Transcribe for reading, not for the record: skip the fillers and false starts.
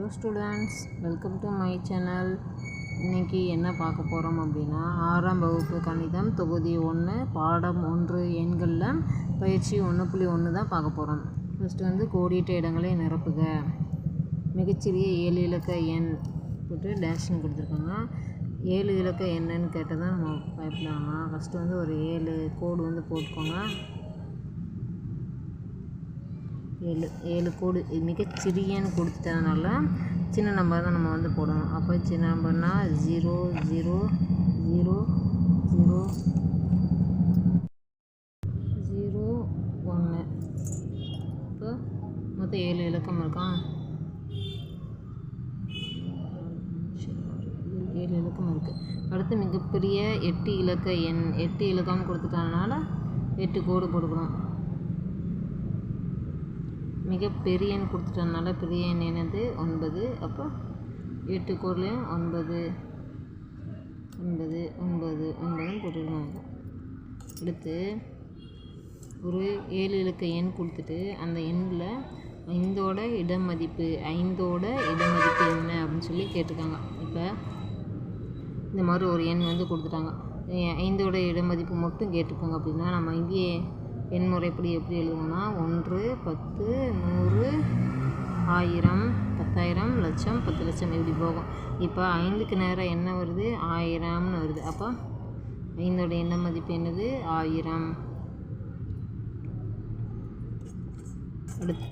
Hello students, welcome to my channel. இன்றைக்கி என்ன பார்க்க போகிறோம் அப்படின்னா, 6ஆம் வகுப்பு கணிதம் தொகுதி 1 பாடம் 1 எண்களில் பயிற்சி 1.1 தான் பார்க்க போகிறோம். ஃபஸ்ட்டு வந்து கோடிட்ட இடங்களை நிரப்புக. மிகச்சிறிய 7 இலக்க எண் போட்டு டேஷ்னு கொடுத்துருக்காங்க. 7 இலக்க எண்ணுன்னு கேட்டால் தான் நம்ம பயப்படாமா. ஃபஸ்ட்டு வந்து ஒரு 7 கோடு வந்து போட்டுக்கோங்க. 7 கோடு மிகச்சிறியன்னு கொடுத்துட்டதுனால சின்ன நம்பர் தான் நம்ம வந்து போடணும். அப்போ சின்ன நம்பர்னால் 0 0 0 0 0 1. இப்போ மொத்தம் 7 இலக்கம் இருக்கான். 7 இலக்கம் இருக்குது. அடுத்து மிகப்பெரிய 8 இலக்க எண் 8 இலக்கம்னு கொடுத்துட்டதுனால 8 கோடு போட்டுக்கணும். மிகப்பெரியன்னு கொடுத்துட்டதுனால பெரிய எண் என்னது 9. அப்போ 8 கோட்லேயும் 9 9 9 9ன்னு போட்டுருக்காங்க. அடுத்து ஒரு 7 இலக்க எண் கொடுத்துட்டு அந்த எண்ணில் 5ஓட இடமதிப்பு என்ன அப்படின்னு சொல்லி கேட்டிருக்காங்க. இப்போ இந்த மாதிரி ஒரு எண் வந்து கொடுத்துட்டாங்க. 5ஓட இடமதிப்பு மட்டும் கேட்டிருக்காங்க அப்படின்னா நம்ம இங்கேயே எண் முறைப்படி எப்படி எழுதணும்னா 1 10 100 1000 10,000 லட்சம் 10 லட்சம் இப்படி போகும். இப்போ 5க்கு நேரம் என்ன வருது 1000ன்னு வருது. அப்போ 5ஓட எண்ண மதிப்பு என்னது 1000. அடுத்து